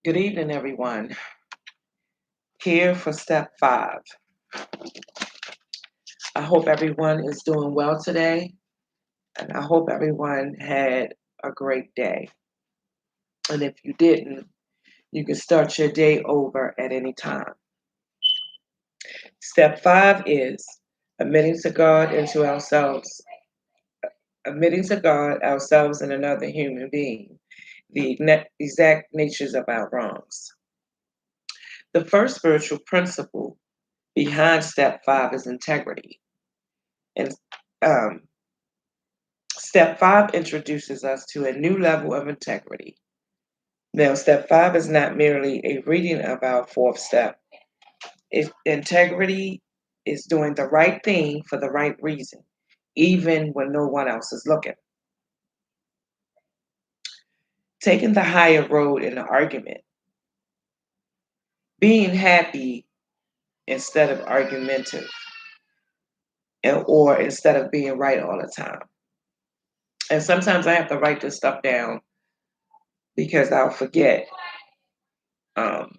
Good evening, everyone. Here for step 5. I hope everyone is doing well today, and I hope everyone had a great day. And if you didn't, you can start your day over at any time. Step 5 is admitting to God and to ourselves, admitting to God, ourselves, and another human being, the exact natures of our wrongs. The first spiritual principle behind step 5 is integrity. And um, Step 5 introduces us to a new level of integrity. Now, step 5 is not merely a reading of our fourth step. Integrity is doing the right thing for the right reason, even when no one else is looking. Taking the higher road in an argument, being happy instead of argumentative, or instead of being right all the time. And sometimes I have to write this stuff down because I'll forget um,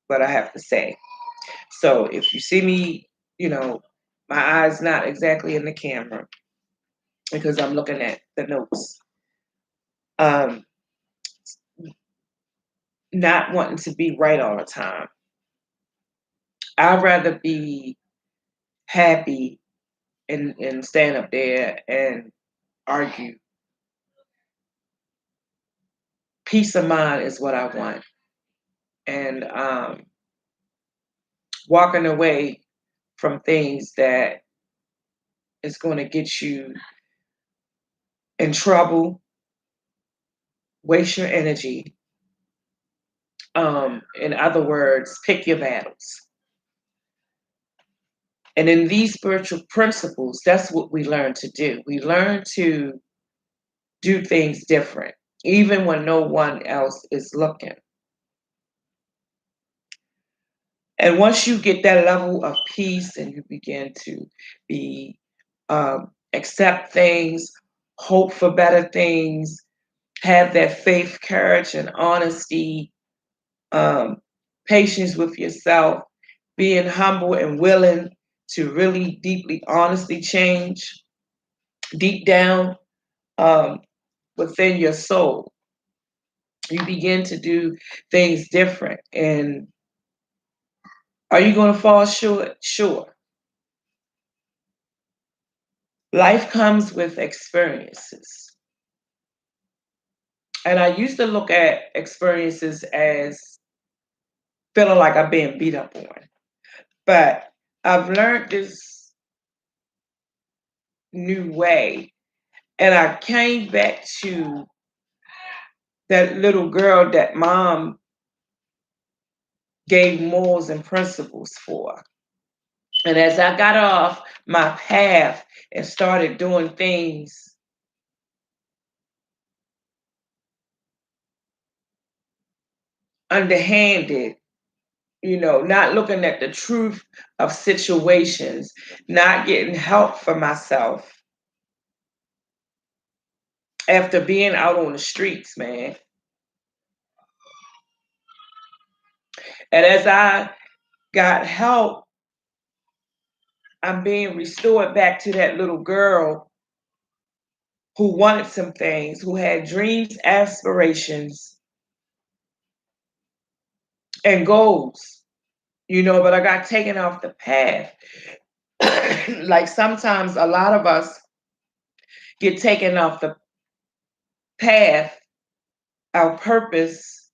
what I have to say. So if you see me, my eyes not exactly in the camera because I'm looking at the notes. Um, Not wanting to be right all the time. I'd rather be happy and stand up there and argue. Peace of mind is what I want. And walking away from things that is going to get you in trouble, waste your energy. In other words, pick your battles. And in these spiritual principles, that's what we learn to do. We learn to do things different, even when no one else is looking. And once you get that level of peace and you begin to be accept things, hope for better things, have that faith, courage, and honesty, um, patience with yourself, being humble and willing to really deeply, honestly change deep down within your soul. You begin to do things different. And are you going to fall short? Sure. Life comes with experiences. And I used to look at experiences as feeling like I'm being beat up on. But I've learned this new way. And I came back to that little girl that mom gave morals and principles for. And as I got off my path and started doing things underhanded, not looking at the truth of situations, not getting help for myself after being out on the streets, man. And as I got help, I'm being restored back to that little girl who wanted some things, who had dreams, aspirations, and goals, but I got taken off the path. Like sometimes a lot of us get taken off the path, our purpose,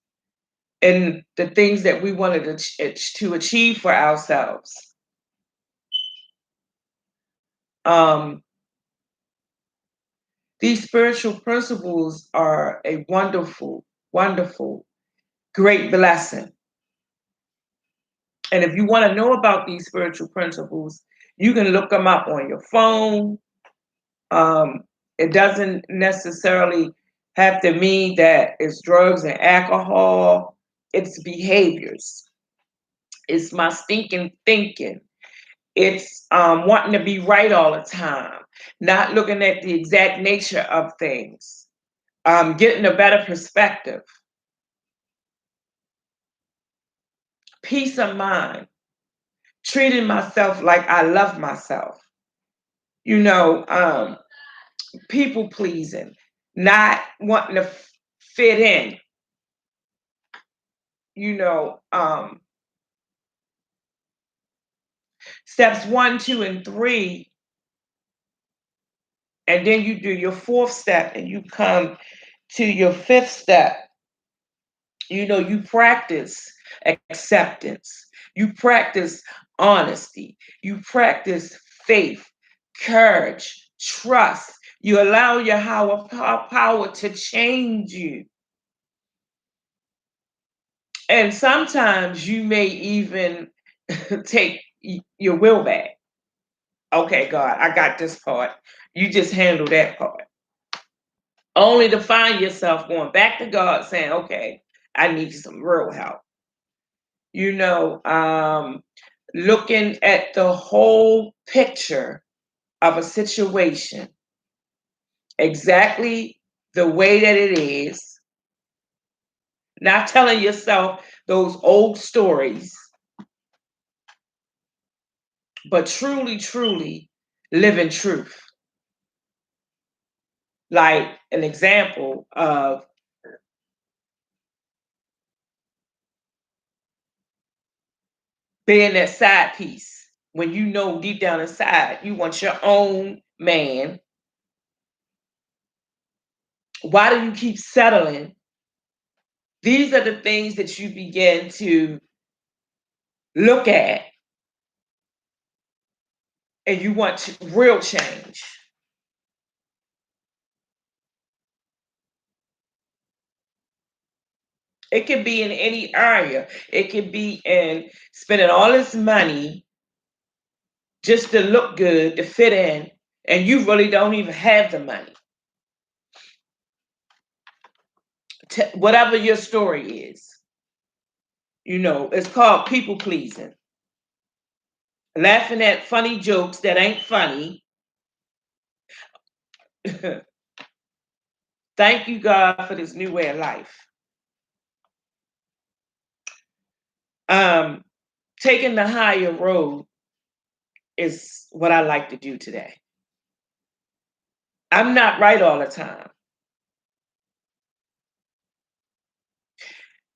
and the things that we wanted to achieve for ourselves. Um, these spiritual principles are a wonderful, wonderful, great blessing. And if you want to know about these spiritual principles, you can look them up on your phone. Um, it doesn't necessarily have to mean that it's drugs and alcohol. It's behaviors. It's my stinking thinking. It's wanting to be right all the time, not looking at the exact nature of things, getting a better perspective. peace of mind, treating myself like I love myself, you know, people pleasing, not wanting to fit in, you know, steps one, two, and three, and then you do your fourth step and you come to your fifth step. You know, you practice acceptance, you practice honesty, you practice faith, courage, trust. You allow your higher power to change you. And sometimes you may even take your will back. Okay, God, I got this part. You just handle that part. Only to find yourself going back to God saying, okay, I need some real help. You know, looking at the whole picture of a situation, exactly the way that it is, not telling yourself those old stories, but truly, truly living truth. Like an example of being that side piece when you know deep down inside you want your own man. Why do you keep settling? These are the things that you begin to look at and you want real change. It can be in any area. It can be in spending all this money just to look good, to fit in, and you really don't even have the money. Whatever your story is, you know, it's called people pleasing. Laughing at funny jokes that ain't funny. Thank you, God, for this new way of life. Um, Taking the higher road is what I like to do today. I'm not right all the time.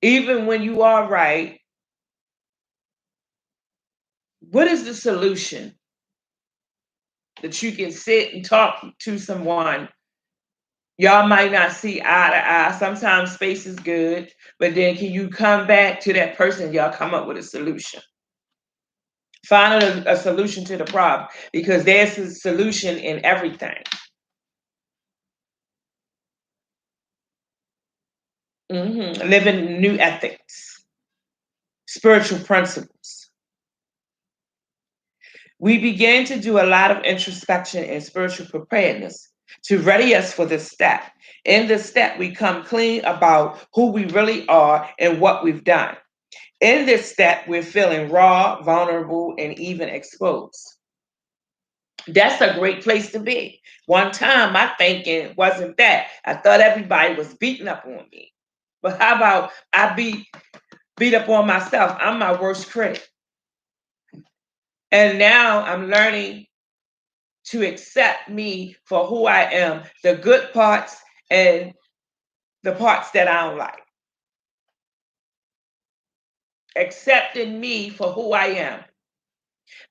Even when you are right, what is the solution that you can sit and talk to someone? Y'all might not see eye to eye. Sometimes space is good, but then can you come back to that person? Y'all come up with a solution. Find a solution to the problem because there's a solution in everything. Living new ethics, spiritual principles. We began to do a lot of introspection and spiritual preparedness to ready us for this step. In this step, we come clean about who we really are and what we've done. In this step, we're feeling raw, vulnerable, and even exposed. That's a great place to be. One time, my thinking wasn't that. I thought everybody was beating up on me. But how about I beat up on myself? I'm my worst critic. And now I'm learning to accept me for who I am, the good parts and the parts that I don't like. Accepting me for who I am.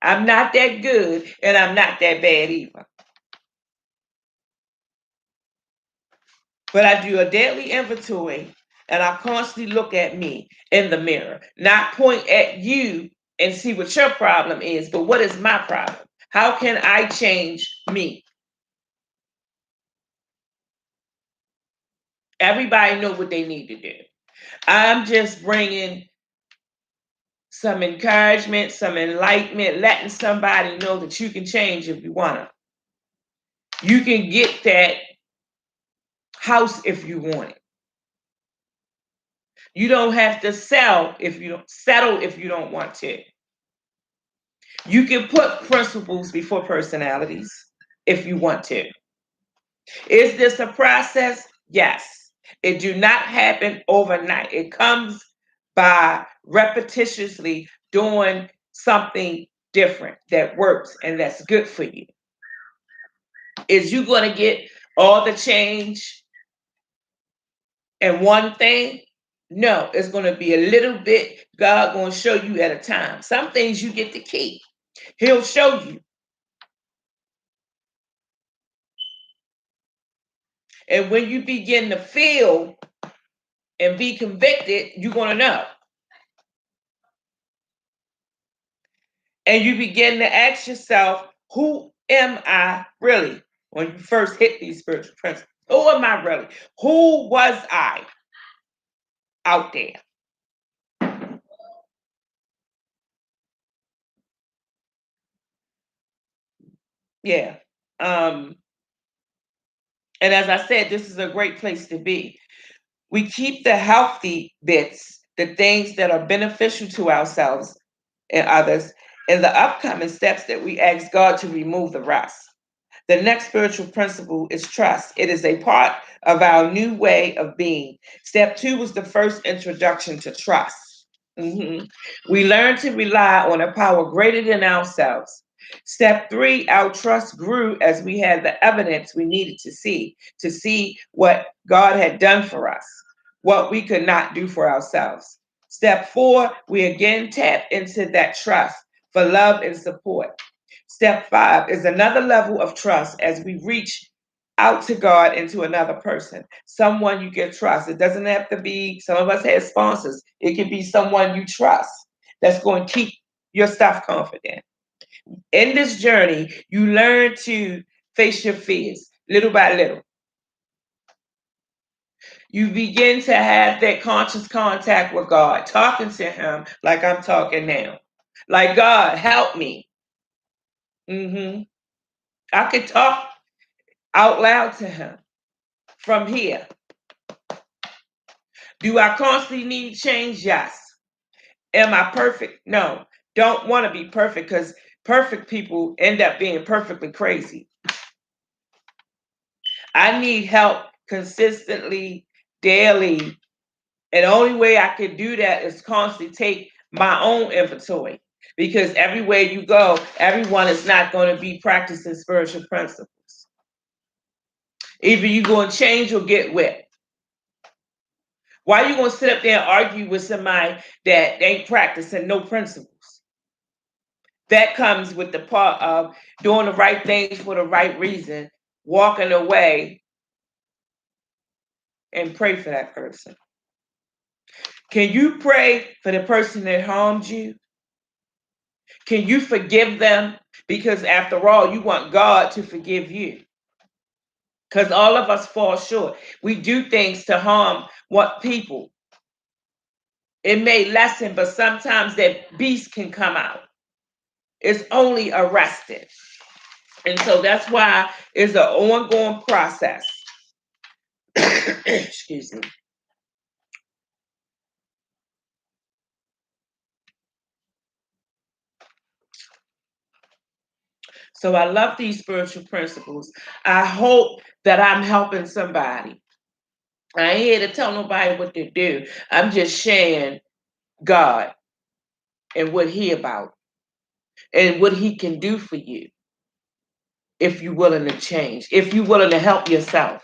I'm not that good and I'm not that bad either. But I do a daily inventory and I constantly look at me in the mirror, not point at you and see what your problem is, but what is my problem? How can I change me? Everybody know what they need to do. I'm just bringing some encouragement, some enlightenment, letting somebody know that you can change if you want to. You can get that house if you want it. You don't have to settle if you don't want to. You can put principles before personalities if you want to. Is this a process? Yes. It do not happen overnight. It comes by repetitiously doing something different that works and that's good for you. Is you going to get all the change in one thing? No, it's going to be a little bit. God going to show you at a time. Some things you get to keep. He'll show you. And when you begin to feel and be convicted, you're going to know. And you begin to ask yourself, who am I really? When you first hit these spiritual principles, who am I really? Who was I out there? Yeah. And as I said, this is a great place to be. We keep the healthy bits, the things that are beneficial to ourselves and others, in the upcoming steps that we ask God to remove the rest. The next spiritual principle is trust. It is a part of our new way of being. Step 2 was the first introduction to trust. We learn to rely on a power greater than ourselves. Step 3, our trust grew as we had the evidence we needed to see what God had done for us, what we could not do for ourselves. Step 4, we again tap into that trust for love and support. Step 5 is another level of trust as we reach out to God and to another person, someone you can trust. It doesn't have to be, some of us have sponsors. It can be someone you trust that's going to keep your stuff confident. In this journey, you learn to face your fears little by little. You begin to have that conscious contact with God, talking to Him like I'm talking now. Like, God, help me. I could talk out loud to Him from here. Do I constantly need change? Yes. Am I perfect? No. Don't want to be perfect because perfect people end up being perfectly crazy. I need help consistently, daily. And the only way I can do that is constantly take my own inventory. Because everywhere you go, everyone is not going to be practicing spiritual principles. Either you're going to change or get wet. Why are you going to sit up there and argue with somebody that ain't practicing no principles? That comes with the part of doing the right things for the right reason, walking away and pray for that person. Can you pray for the person that harmed you? Can you forgive them? Because after all, you want God to forgive you. Because all of us fall short. We do things to harm what people. It may lessen, but sometimes that beast can come out. It's only arrested. And so that's why it's an ongoing process. Excuse me. So I love these spiritual principles. I hope that I'm helping somebody. I ain't here to tell nobody what to do. I'm just sharing God and what He about and what He can do for you if you're willing to change, if you're willing to help yourself.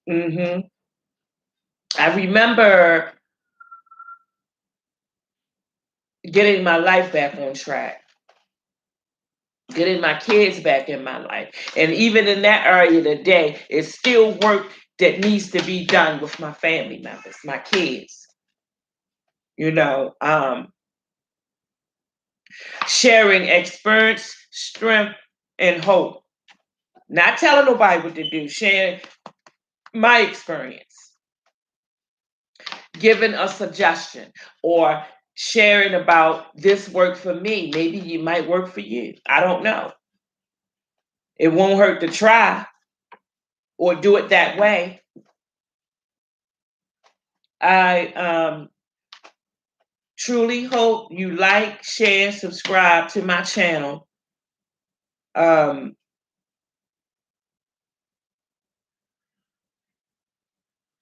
I remember getting my life back on track, getting my kids back in my life. And even in that area today, it's still work that needs to be done with my family members, my kids. You know, sharing experience, strength, and hope. Not telling nobody what to do, sharing my experience, giving a suggestion, or sharing about this worked for me. Maybe it might work for you. I don't know. It won't hurt to try or do it that way. I truly hope you like, share, subscribe to my channel.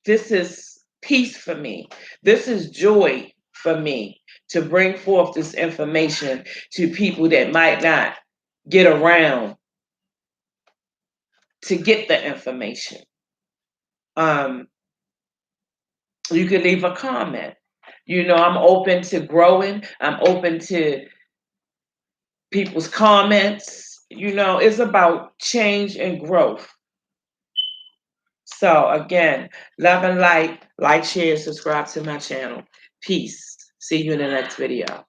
This is peace for me. This is joy for me to bring forth this information to people that might not get around to get the information. You could leave a comment. I'm open to growing. I'm open to people's comments. It's about change and growth. So again, love and light, share, subscribe to my channel. Peace. See you in the next video.